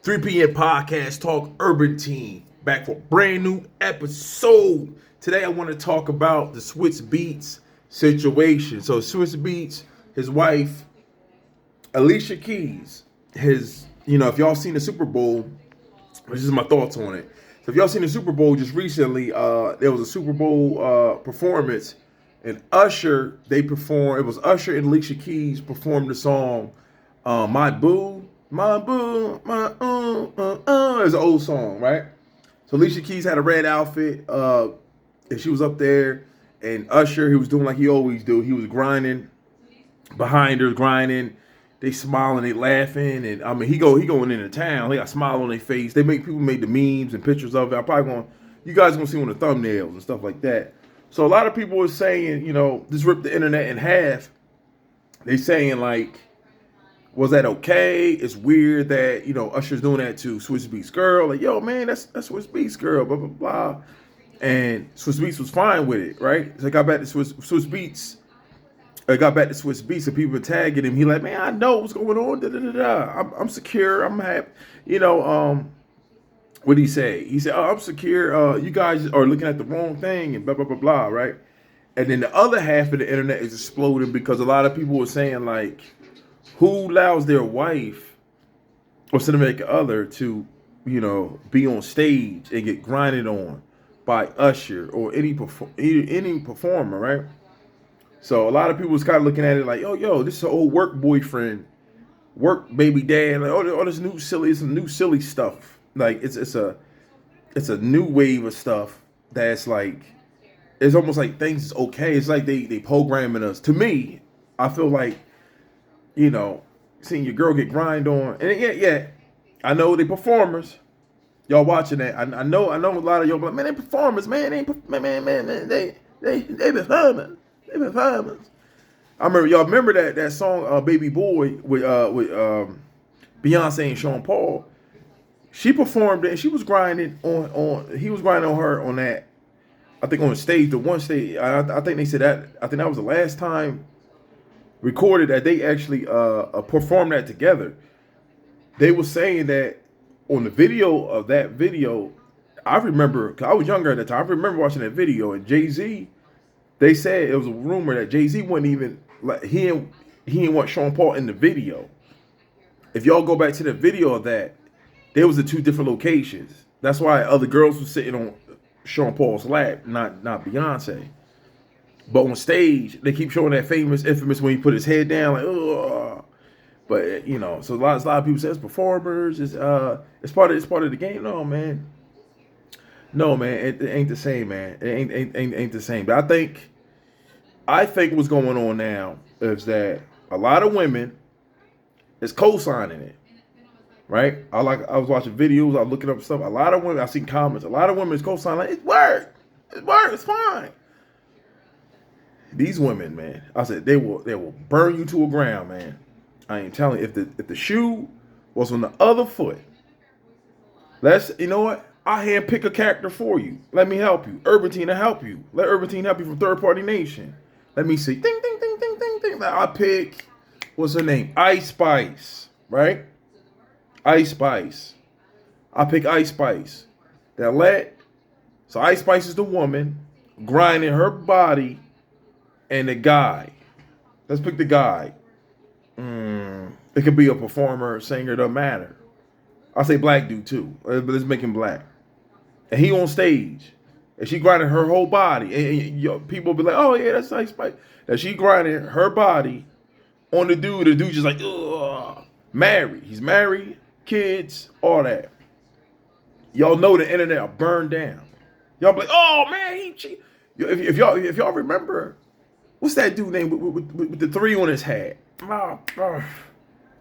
3 p.m. podcast talk urban team back for a brand new episode. Today I want to talk about the Swizz Beatz situation. So Swizz Beatz, his wife, Alicia Keys, if y'all seen the Super Bowl, this is my thoughts on it. So if y'all seen the Super Bowl just recently, there was a Super Bowl performance, and Usher, it was Usher and Alicia Keys performed the song My Boo, My Boo, My It's an old song, right? So Alicia Keys had a red outfit, and she was up there, and Usher, he was doing like he always do. He was grinding behind her, grinding. They smiling, they laughing, and I mean he going into town. They got a smile on their face. People made the memes and pictures of it. You guys gonna see on the thumbnails and stuff like that. So a lot of people are saying, this ripped the internet in half. They saying like, was that okay? It's weird that Usher's doing that to Swizz Beatz girl. Like, yo man, that's Swizz Beatz girl. Blah blah blah. And Swizz Beatz was fine with it, right? So I got back to Swizz Beatz. I got back to Swizz Beatz and people were tagging him. He like, man, I know what's going on. Da, da, da, da. I'm secure. I'm happy. What did he say? He said, oh, I'm secure. You guys are looking at the wrong thing and blah, blah, blah, blah, right? And then the other half of the internet is exploding because a lot of people were saying, like, who allows their wife or significant other to, be on stage and get grinded on by Usher or any performer, right? So a lot of people was kind of looking at it like, oh, yo, this is an old work boyfriend, work baby dad, like, all this new silly stuff. Like it's a new wave of stuff that's like, it's almost like things is okay. It's like they programming us. To me, I feel like, seeing your girl get grind on, and yeah, I know they performers. Y'all watching that? I know a lot of y'all, but man, they performers, man, they performers. I remember y'all remember that song "Baby Boy" with Beyonce and Sean Paul. She performed it and she was grinding on he was grinding on her on that. I think on the stage, the one stage. I think they said that. I think that was the last time recorded that they actually performed that together. They were saying that on the video of that video. I remember, 'cause I was younger at the time. I remember watching that video, and Jay-Z. They said it was a rumor that Jay-Z wouldn't even like he didn't want Sean Paul in the video. If y'all go back to the video of that, there was the two different locations. That's why other girls were sitting on Sean Paul's lap, not Beyonce. But on stage, they keep showing that infamous when he put his head down, like, ugh. But so a lot of people say it's performers, it's part of the game. No, man, it ain't the same, man. It ain't the same. But I think what's going on now is that a lot of women is co-signing it, right? I was watching videos, I was looking up stuff. A lot of women, I seen comments. A lot of women is co-signing like, it worked, it's fine. These women, man, I said they will burn you to a ground, man. I ain't telling you. If the shoe was on the other foot, you know what? I handpick a character for you. Let me help you. Urban Team to help you. Let Urban Team help you from Third Party Nation. Let me see. Ding, ding, ding, ding, ding, ding. I pick, what's her name? Ice Spice, right? Ice Spice. I pick Ice Spice. So Ice Spice is the woman grinding her body, and the guy. Let's pick the guy. It could be a performer, singer, doesn't matter. I say black dude too, but let's make him black. And he on stage, and she grinding her whole body, and people be like, "Oh yeah, that's Ice Spice." That she grinding her body on the dude. The dude just like, ugh. Married. He's married, kids, all that. Y'all know the internet are burned down. Y'all be like, "Oh man, he cheated." If y'all remember, what's that dude name with the 3 on his hat?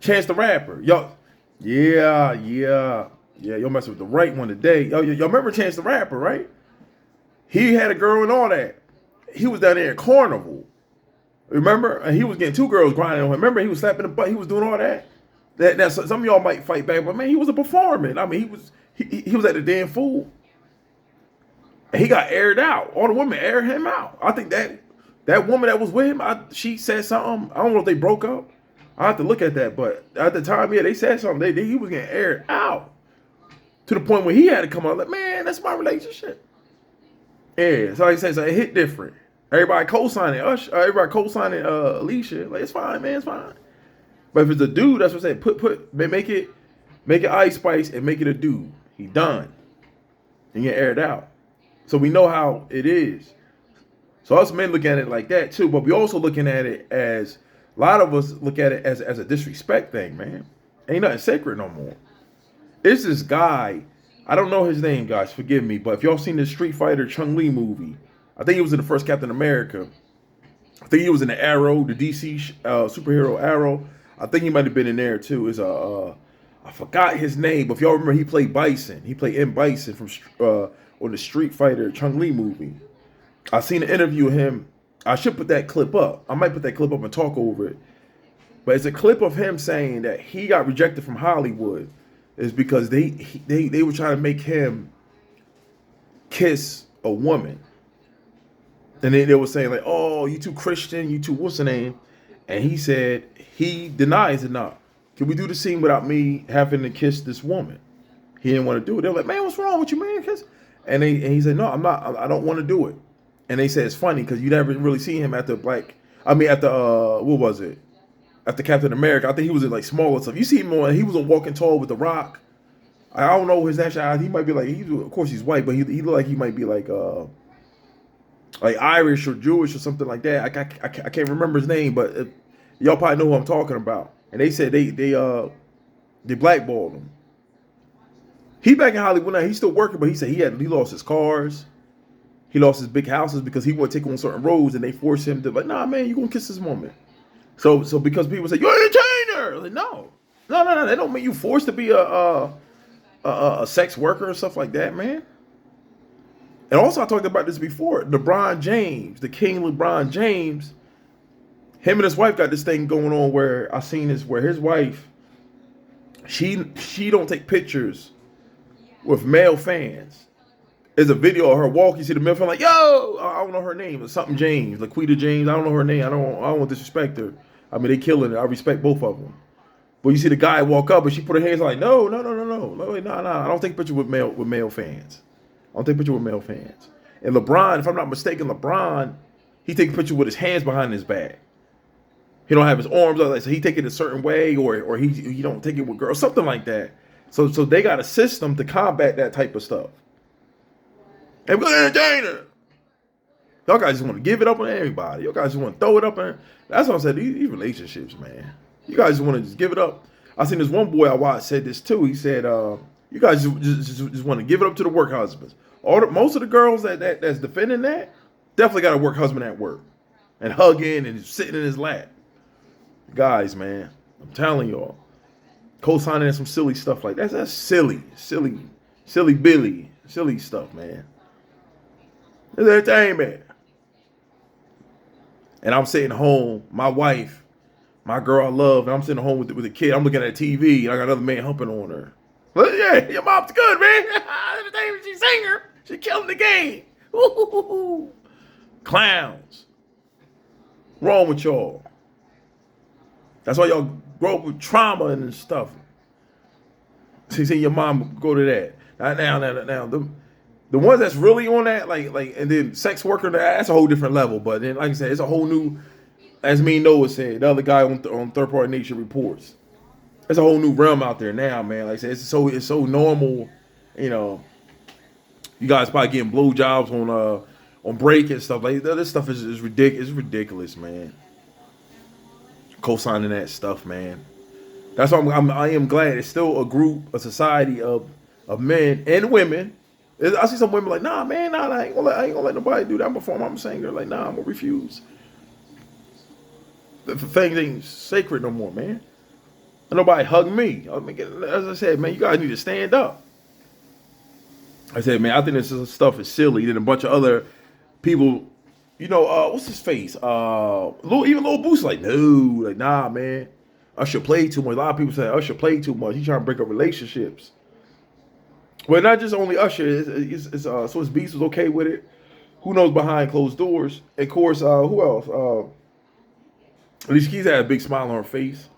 Chance the Rapper. Y'all, yeah. Y'all messing with the right one today. Y'all remember Chance the Rapper, right? He had a girl and all that. He was down there at Carnival. Remember? And he was getting 2 girls grinding on him. Remember? He was slapping the butt. He was doing all that. That some of y'all might fight back, but man, he was a performer. I mean, he was at the damn fool. And he got aired out. All the women aired him out. I think that woman that was with him, she said something. I don't know if they broke up. I have to look at that. But at the time, yeah, they said something. He was getting aired out to the point where he had to come out like, man, that's my relationship. Yeah, so like I said, so it hit different. Everybody co-signing Usher, everybody co-signing Alicia. Like, it's fine, man, it's fine. But if it's a dude, that's what I said. Make it Ice Spice and make it a dude. He done. And get aired out. So we know how it is. So us men look at it like that too, but we also looking at it as a lot of us look at it as a disrespect thing, man. Ain't nothing sacred no more. It's this guy. I don't know his name, guys. Forgive me, but if y'all seen the Street Fighter Chun-Li movie, I think he was in the first Captain America. I think he was in the Arrow, the DC superhero Arrow. I think he might have been in there too. I forgot his name, but if y'all remember, he played Bison. He played M. Bison from on the Street Fighter Chun-Li movie. I seen an interview of him. I should put that clip up. I might put that clip up and talk over it. But it's a clip of him saying that he got rejected from Hollywood is because they were trying to make him kiss a woman. And they were saying like, oh, you too Christian, you too what's the name? And he said he denies it now. Can we do the scene without me having to kiss this woman? He didn't want to do it. They're like, man, what's wrong with you, man? And he said, no, I'm not. I don't want to do it. And they said it's funny because you never really see him at the what was it? After Captain America. I think he was in like smaller stuff. You see him he was on Walking Tall with The Rock. I don't know his nationality. He might be like, of course he's white, but he looked like he might be like Irish or Jewish or something like that. I can't remember his name, but y'all probably know who I'm talking about. And they said they blackballed him. He back in Hollywood now. He's still working, but he said he lost his cars. He lost his big houses because he wouldn't take on certain roads, and they forced him to like, nah, man, you gonna kiss this woman. So because people say you're an entertainer, like no. They don't mean you forced to be a sex worker and stuff like that, man. And also I talked about this before. LeBron James, the King LeBron James, him and his wife got this thing going on where I seen this where his wife, she don't take pictures with male fans. There's a video of her walking. You see the male fan like, yo, I don't know her name. It's something James, Laquita James. I don't know her name. I don't want to disrespect her. I mean, they killing it. I respect both of them. But you see the guy walk up and she put her hands like, no. I don't take pictures with male fans. I don't take pictures with male fans. And LeBron, if I'm not mistaken, he take a picture with his hands behind his back. He don't have his arms up, so he take it a certain way, or he don't take it with girls, something like that. So they got a system to combat that type of stuff. And we're an entertainer. Y'all guys just want to give it up on everybody. Y'all guys just want to throw it up on. That's what I said. These relationships, man. You guys just want to just give it up. I seen this one boy I watched said this too. He said, "You guys just want to give it up to the work husbands. Most of the girls that's defending that definitely got a work husband at work and hugging and sitting in his lap. Guys, man, I'm telling y'all, co-signing some silly stuff like that. That's silly Billy, silly stuff, man. It's entertainment. And I'm sitting home, my wife, my girl I love, and I'm sitting home with the kid. I'm looking at the TV, and I got another man humping on her. But yeah, your mom's good, man. Entertainment, she's a singer. She's killing the game. Ooh. Clowns. Wrong with y'all. That's why y'all grow up with trauma and stuff. See your mom go to that. Now, the ones that's really on that, like, and then sex worker, that's a whole different level. But then, like I said, it's a whole new, as me and Noah said, the other guy on Third Party Nation Reports. It's a whole new realm out there now, man. Like I said, it's so normal. You know, you guys probably getting blowjobs on break and stuff like that. This stuff is ridiculous. It's ridiculous, man. Co-signing that stuff, man. That's why I am glad it's still a society of men and women. I see some women like, nah, man, I ain't gonna let nobody do that. I'm a performer, I'm a singer. Like, nah, I'm gonna refuse. The things ain't sacred no more, man. And nobody hug me. I mean, as I said, man, you guys need to stand up. I said, man, I think this stuff is silly. Then a bunch of other people, you know, what's his face? Even Lil Bosa, like, no, like, nah, man. Usher played too much. A lot of people say Usher played too much. He's trying to break up relationships. Well, not just only Usher. It's Swizz Beatz was okay with it. Who knows behind closed doors? Of course, who else? Alicia Keys had a big smile on her face.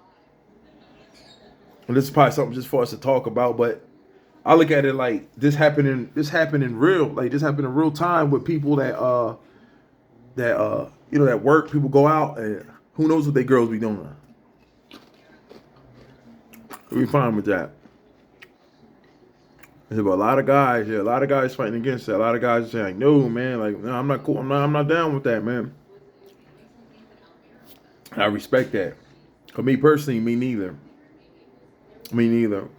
And this is probably something just for us to talk about, but I look at it like this happened in real time with people that work. People go out and who knows what they girls be doing. We fine with that. But a lot of guys fighting against it. A lot of guys saying, no, man, like, no, I'm not cool. I'm not down with that, man. I respect that. For me personally, me neither.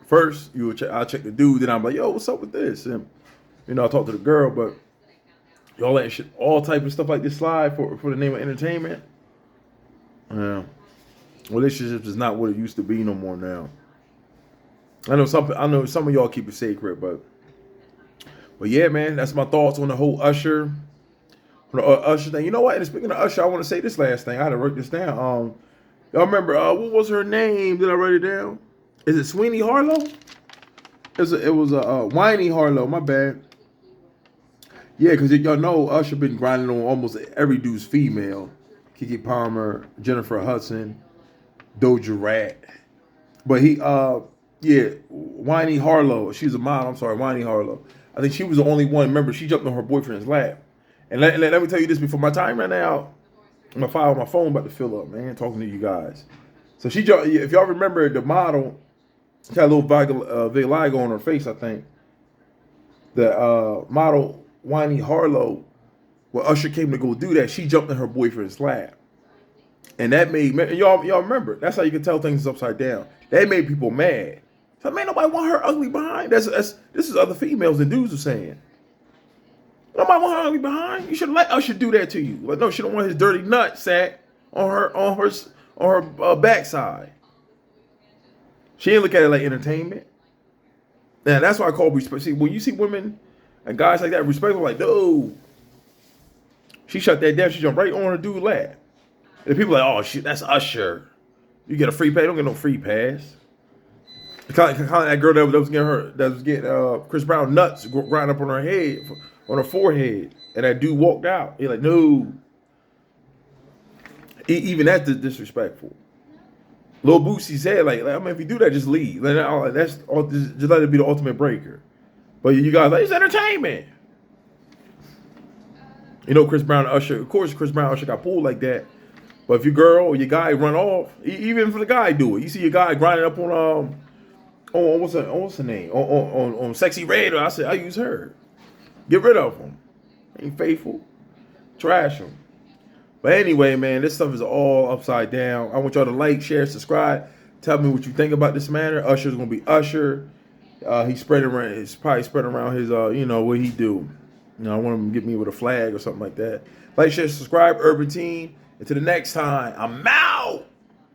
First, I'll check the dude, then I'm like, yo, what's up with this? And, I talk to the girl, but y'all letting shit, all type of stuff like this slide for the name of entertainment. Relationships is not what it used to be no more now. I know some of y'all keep it sacred, but yeah, man, that's my thoughts on the whole Usher thing. You know what? And speaking of Usher, I want to say this last thing. I had to write this down. Y'all remember what was her name? Did I write it down? Is it Sweeney Harlow? It was Whiny Harlow. My bad. Yeah, because y'all know Usher been grinding on almost every dude's female. Keke Palmer, Jennifer Hudson, Doja Rat. But Whiny Harlow. She's a model. I'm sorry, Whiny Harlow. I think she was the only one. Remember, she jumped on her boyfriend's lap. And let me tell you this before my time ran out. My file on my phone about to fill up, man. Talking to you guys. So she jumped. If y'all remember the model, she had a little vitiligo on her face. I think the model Whiny Harlow, when Usher came to go do that, she jumped in her boyfriend's lap. And that made y'all remember. That's how you can tell things is upside down. That made people mad. So man, nobody want her ugly behind. This is other females and dudes are saying. Nobody want her ugly behind. You should let Usher do that to you. But no, she don't want his dirty nut sack on her backside. She didn't look at it like entertainment. Now that's why I call respect. See, when you see women and guys like that respectful, like, no, she shut that down. She jumped right on her dude's lap. And people are like, oh shit, that's Usher. You get a free pass. Don't get no free pass. Kind of that girl that was getting Chris Brown nuts grind up on her head, on her forehead, and that dude walked out. He's like, no. Even that's disrespectful. Lil Boosie said, like, I mean, if you do that, just leave. Just let it be the ultimate breaker. But you guys like, it's entertainment. Chris Brown and Usher. Of course, Chris Brown and Usher got pulled like that. But if your girl or your guy run off, even if the guy do it, you see your guy grinding up on what's the name? On Sexy Red, I said I use her. Get rid of him. Ain't faithful. Trash him. But anyway, man, this stuff is all upside down. I want y'all to like, share, subscribe. Tell me what you think about this matter. Usher's gonna be Usher. He's probably spreading around his what he do. I want him to get me with a flag or something like that. Like, share, subscribe, Urban Team. Until the next time, I'm out.